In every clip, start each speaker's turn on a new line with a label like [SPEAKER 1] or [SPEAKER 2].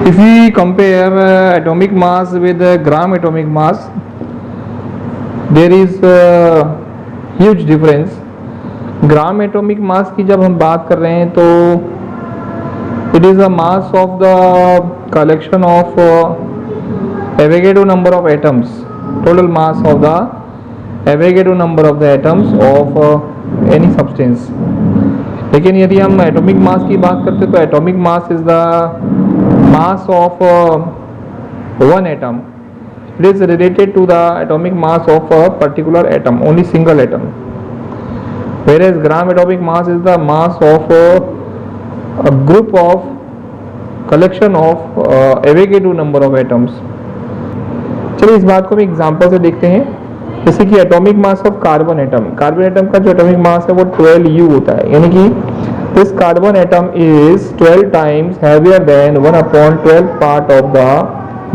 [SPEAKER 1] If we compare atomic mass with gram atomic mass, there is a huge difference. Gram atomic मास की जब हम बात कर रहे हैं तो it is a mass of the collection of Avogadro number of atoms, total mass of the Avogadro number of the atoms of any substance. लेकिन यदि हम एटॉमिक मास की बात करते हैं तो atomic mass is the mass of one atom. It is related to the atomic mass of a particular atom, only single atom. whereas gram atomic mass is the mass of a group of collection of Avogadro number of atoms. चलिए इस बात को हम example से देखते हैं. जैसे कि atomic mass of carbon atom, carbon atom का जो एटॉमिक मास है वो 12U होता है, यानी कि this carbon atom is 12 times heavier than 1/12 part of the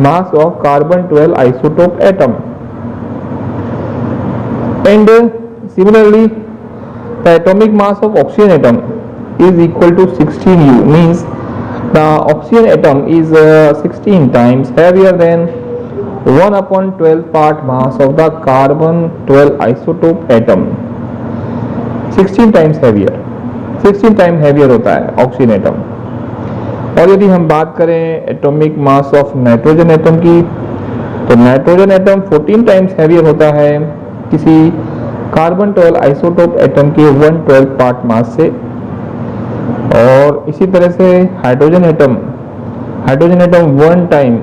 [SPEAKER 1] mass of carbon 12 isotope atom. And similarly the atomic mass of oxygen atom is equal to 16U, means the oxygen atom is 16 times heavier than 1/12 part mass of the carbon 12 isotope atom. 16 times heavier, 16 time heavier होता है oxygen atom. और यदि हम बात करें atomic mass of nitrogen atom की, तो nitrogen atom 14 times heavier होता है किसी कार्बन 12 आइसोटोप एटम के 1/12 पार्ट मास से. और इसी तरह से हाइड्रोजन एटम 1 टाइम,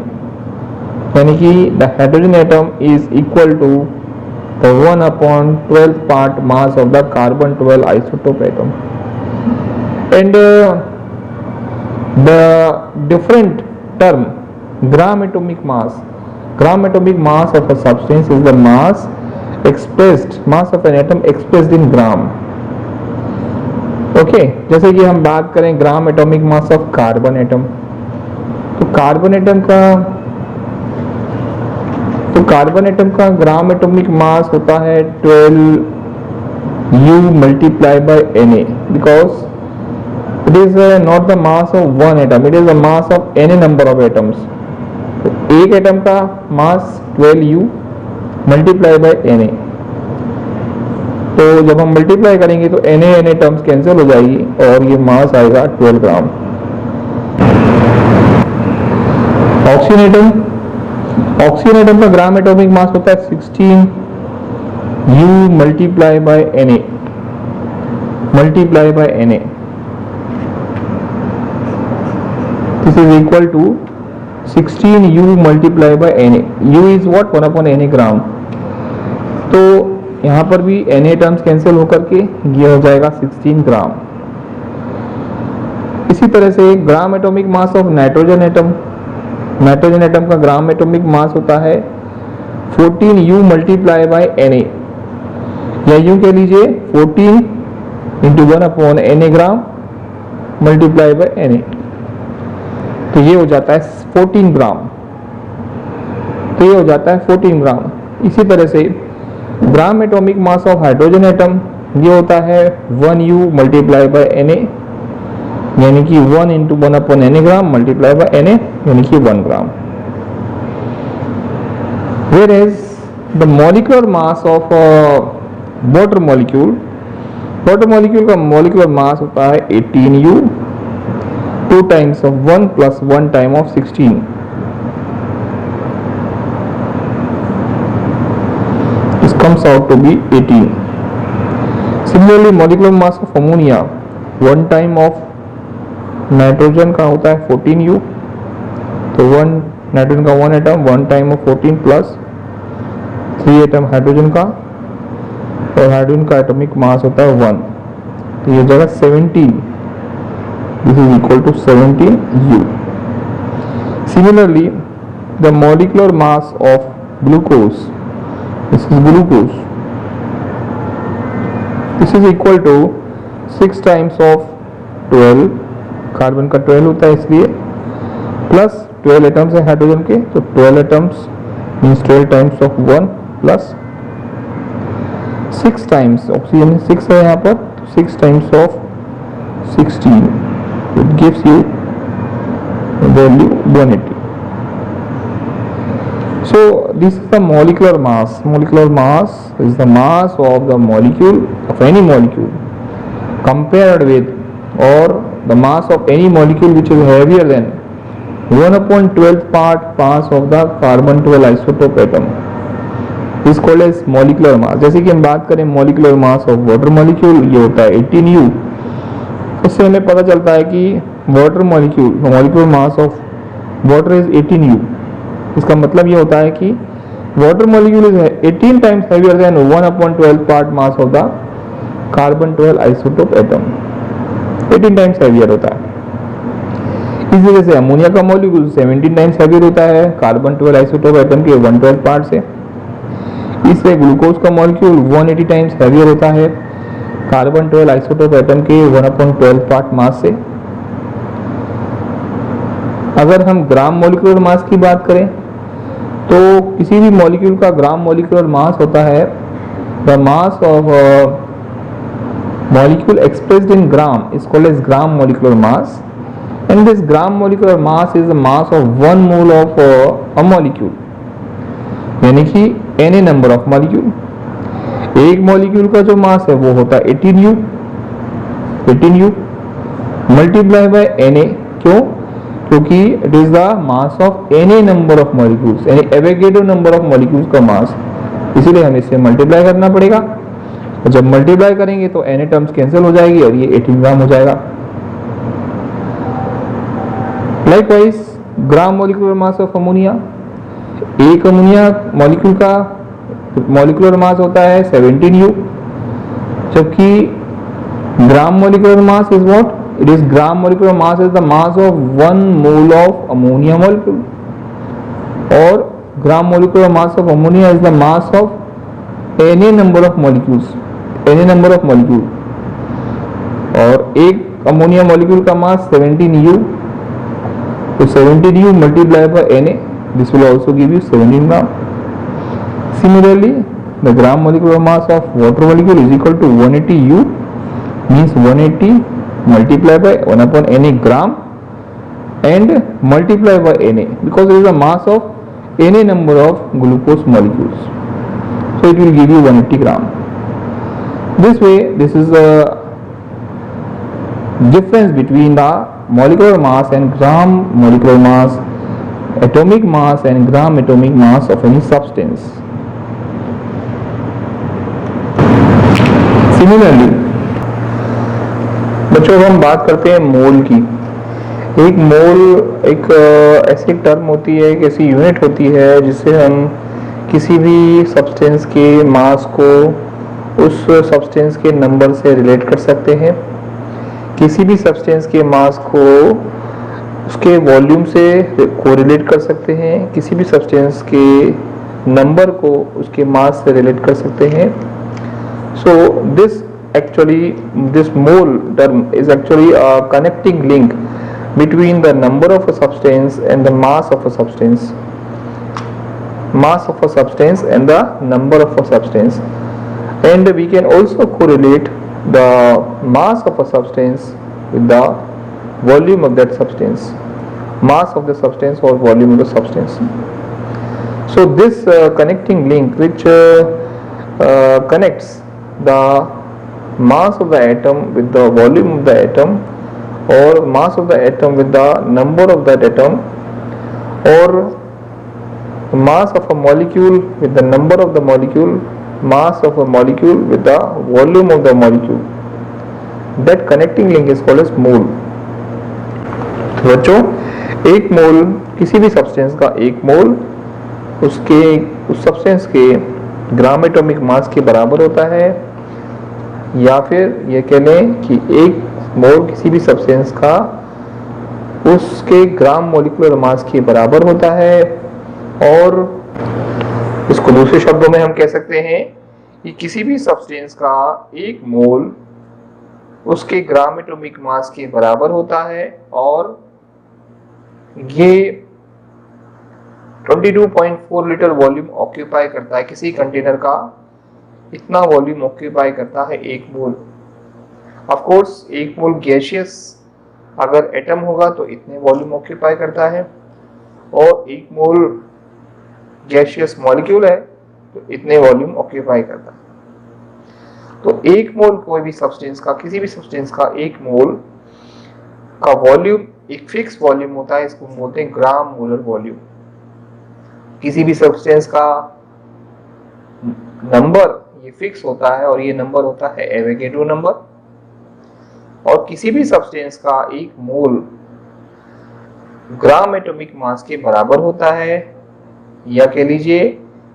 [SPEAKER 1] यानी कि the hydrogen atom is equal to the 1/12 part mass of the carbon 12 isotope atom. And the different term gram atomic mass of a substance is the mass expressed, mass of an atom expressed in gram. Okay, जैसे कि हम बात करें gram atomic mass of carbon atom, तो carbon atom का gram atomic mass होता है 12U multiply by Na, because it is not the mass of one atom, it is the mass of any number of atoms. तो एक atom का मास 12U multiply by Na. तो जब हम multiply करेंगे तो Na टर्म्स कैंसिल हो जाएगी और ये मास आएगा 12 ग्राम. ऑक्सीजन एटम का ग्राम एटॉमिक मास होता है 16U multiply by Na. This is equal to 16U multiply by Na. U is what 1/Na gram. तो यहाँ पर भी Na टर्म्स कैंसिल होकर के ये हो जाएगा 16 ग्राम. इसी तरह से ग्राम atomic mass of nitrogen atom का ग्राम एटॉमिक मास होता है 14U मल्टीप्लाई बाय Na, या यूं कह लीजिए 14 into 1/Na gram multiply by Na. तो ये हो जाता है 14 ग्राम. इसी तरह से ग्राम atomic mass of hydrogen atom ये होता है 1U मल्टीप्लाई बाय Na, यानी कि 1 into 1/Na gram multiply by Na, यानी कि 1 ग्राम. Whereas the molecular mass of water molecule का molecular mass होता है 18U, 2 times of 1 plus 1 time of 16. This comes out to be 18. Similarly, molecular mass of ammonia 1 time of nitrogen का होता है 14U. तो 1 nitrogen का 1 atom 1 time of 14 plus 3 atom hydrogen का, और हाइड्रोजन का एटॉमिक मास होता है 1. तो ये जगह 17. This is equal to 17U. Similarly, the molecular mass of glucose, this is glucose, this is equal to 6 times of 12, carbon का 12 होता है इसलिए, प्लस 12 एटम्स है हाइड्रोजन के, तो 12 atoms means 12 times of 1 plus 6 times, oxygen 6 है यहाँ पर, 6 times of 16. It gives you value 180. So this is the molecular mass. Molecular mass is the mass of the molecule, of any molecule, compared with, or the mass of any molecule which is heavier than 1/12 part mass of the carbon 12 isotope atom is called as molecular mass. जैसे कि हम बात करें molecular mass of water molecule, ये होता है 18U. उससे हमें पता चलता है कि water molecule, molecular mass of water is 18U. इसका मतलब ये होता है कि water molecule is 18 times heavier than 1/12 part mass of the carbon 12 isotope atom. 18 times heavier होता है. इस वजह से अमोनिया का मॉलिक्यूल 17 टाइम्स हेवियर होता है कार्बन 12 आइसोटोप एटम के 1/12 पार्ट से. इससे ग्लूकोज का मॉलिक्यूल 180 टाइम्स हेवियर होता है कार्बन 12 आइसोटोप एटम के 1/12 पार्ट मास से. अगर हम ग्राम मॉलिक्यूलर मास की बात करें तो किसी भी मॉलिक्यूल का ग्राम मॉलिक्यूलर मास होता है the mass of molecule expressed in gram is called as gram molecular mass. And this gram molecular mass is the mass of 1 mole of a molecule, यानी कि Na नंबर ऑफ मॉलिक्यूल. एक molecule का जो मास है वो होता है 18U multiply by Na. क्यों? क्योंकि it is the mass of Na number of molecules, यानी एवोगैड्रो नंबर ऑफ मॉलिक्यूल्स का मास. इसीलिए हमें इसे मल्टीप्लाई करना पड़ेगा. और जब मल्टीप्लाई करेंगे तो Na टर्म्स कैंसिल हो जाएगी और ये 18 ग्राम हो जाएगा. Likewise gram molecular mass of ammonia, एक अमोनिया मॉलिक्यूल का मॉलिक्यूलर मास होता है 17U, जबकि ग्राम molecular mass is what? It is gram molecular mass is the mass of 1 mole of ammonia molecule, or gram molecular mass of ammonia is the mass of Na number of molecules, Na number of molecule. और एक ammonia molecule का मास 17U, तो 17U multiplied by Na, this will also give you 17 gram. Similarly, the gram molecular mass of water molecule is equal to 180U, means 180 multiply by 1/Na gram and multiply by Na, because it is the mass of Na number of glucose molecules, so it will give you 180 gram. This way, this is the difference between the molecular mass and gram molecular mass, atomic mass and gram atomic mass of any substance. Similarly, बच्चों हम बात करते हैं मोल की. एक मोल एक ऐसी term होती है, एक ऐसी यूनिट होती है जिससे हम किसी भी सब्सटेंस के मास को उस सब्सटेंस के नंबर से रिलेट कर सकते हैं. किसी भी सब्सटेंस के मास को उसके वॉल्यूम से कोरिलेट कर सकते हैं. किसी भी सब्सटेंस के नंबर को उसके मास से रिलेट कर सकते हैं. सो this mole term is actually a connecting link between the number of a substance and the mass of a substance, and the number of a substance. And we can also correlate the mass of a substance with the volume of that substance, mass of the substance or volume of the substance. So this connecting link which connects the mass of the atom with the volume of the atom, or mass of the atom with the number of that atom, or mass of a molecule with the number of the molecule, mass of a molecule with the volume of the molecule, that connecting link is called as mole. तो बच्चों, एक मोल किसी भी substance का एक मोल उसके उस substance के ग्राम एटॉमिक मास के बराबर होता है, या फिर ये कह लें कि एक मोल किसी भी सब्सटेंस का उसके ग्राम मॉलिक्यूलर मास के बराबर होता है. और इसको दूसरे शब्दों में हम कह सकते हैं कि किसी भी सब्सटेंस का एक मोल उसके ग्राम एटॉमिक मास के बराबर होता है, और ये 22.4 लीटर वॉल्यूम ऑक्यूपाई करता है. किसी कंटेनर का इतना वॉल्यूम ऑक्यूपाई करता है एक मोल. ऑफ कोर्स एक मोल गैसियस अगर एटम होगा तो इतने वॉल्यूम ऑक्यूपाई करता है, और 1 मोल गैसियस मॉलिक्यूल है तो इतने वॉल्यूम ऑक्यूपाई करता है। तो 1 मोल कोई भी सब्सटेंस का, किसी भी सब्सटेंस का 1 मोल का वॉल्यूम एक फिक्स वॉल्यूम होता है, इसको बोलते हैं ग्राम मोलर वॉल्यूम। किसी भी सब्सटेंस का नंबर ये फिक्स होता है और ये नंबर होता है एवोगैड्रो नंबर। और किसी भी सब्सटेंस का 1 मोल ग्राम एटॉमिक मास के बराबर होता है, या कह लीजिए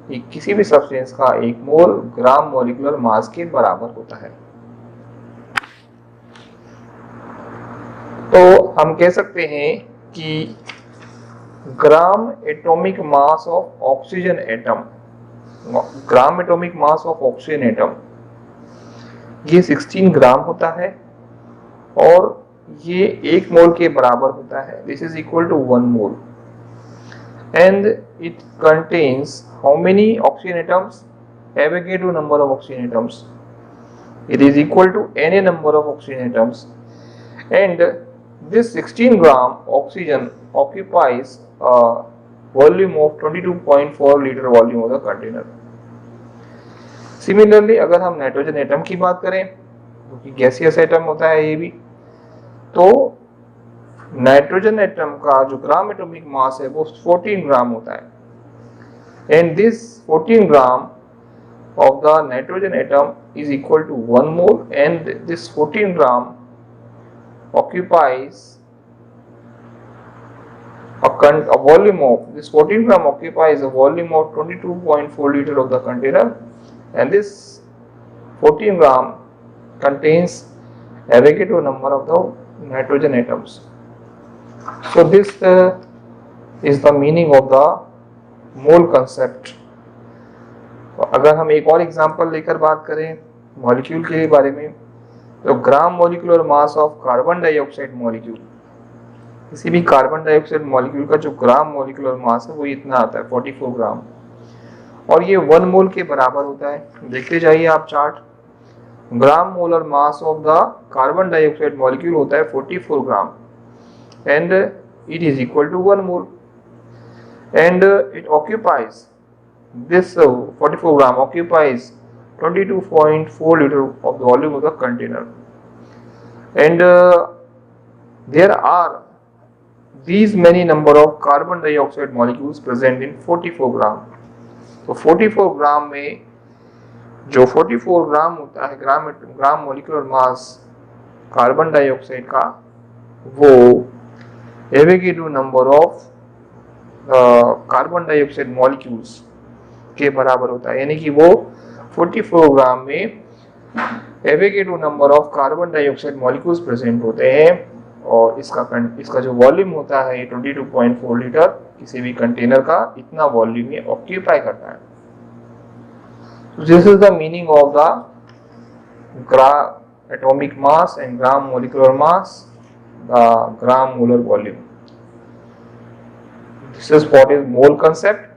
[SPEAKER 1] कि किसी भी सब्सटेंस का 1 मोल ग्राम मॉलिक्यूलर मास के बराबर होता है। तो हम कह सकते हैं कि ग्राम atomic mass of oxygen atom, gram atomic mass of oxygen atom ये 16 ग्राम होता है, और ये 1 मोल के बराबर होता है। This is equal to 1 mole, and it contains how many oxygen atoms? Avogadro number of oxygen atoms. It is equal to Na number of oxygen atoms, and this 16 gram oxygen occupies a volume of 22.4 liter volume of the container. Similarly, अगर हम nitrogen atom की बात करें, क्योंकि gaseous atom होता है ये भी, तो नाइट्रोजन एटम का जो ग्राम एटॉमिक मास है वो 14 ग्राम होता है, and this 14 gram of the nitrogen atom is equal to 1 mole, and this 14 gram occupies a volume of, this 14 gram occupies a volume of 22.4 liter of the container, and this 14 gram contains Avogadro number of the nitrogen atoms. So this is the meaning of the mole concept. तो अगर हम एक और example लेकर बात करें molecule के बारे में, तो ग्राम molecular mass of carbon dioxide molecule, किसी भी कार्बन डाइऑक्साइड मॉलिक्यूल का जो ग्राम मॉलिक्यूलर मास है वो इतना आता है 44 ग्राम, और ये 1 मोल के बराबर होता है। देखते जाइए आप chart, gram molar mass of the carbon dioxide molecule होता है 44 ग्राम, and it is equal to 1 mole, and it occupies, this 44 gram occupies 22.4 liter of the volume of the container, and there are these many number of carbon dioxide molecules present in 44 gram. तो 44 ग्राम में जो 44 ग्राम होता है ग्राम molecular mass carbon dioxide का, वो Avogadro number of carbon dioxide molecules के बराबर होता है, यानी कि वो 44 ग्राम में Avogadro number of carbon dioxide molecules present होते हैं, और इसका जो वॉल्यूम होता है 22.4 लीटर, किसी भी कंटेनर का इतना वॉल्यूम ये ऑक्यूपाई करता है। So this is the meaning of the gram atomic mass and gram molecular mass, the gram molar volume. This is what is mole concept.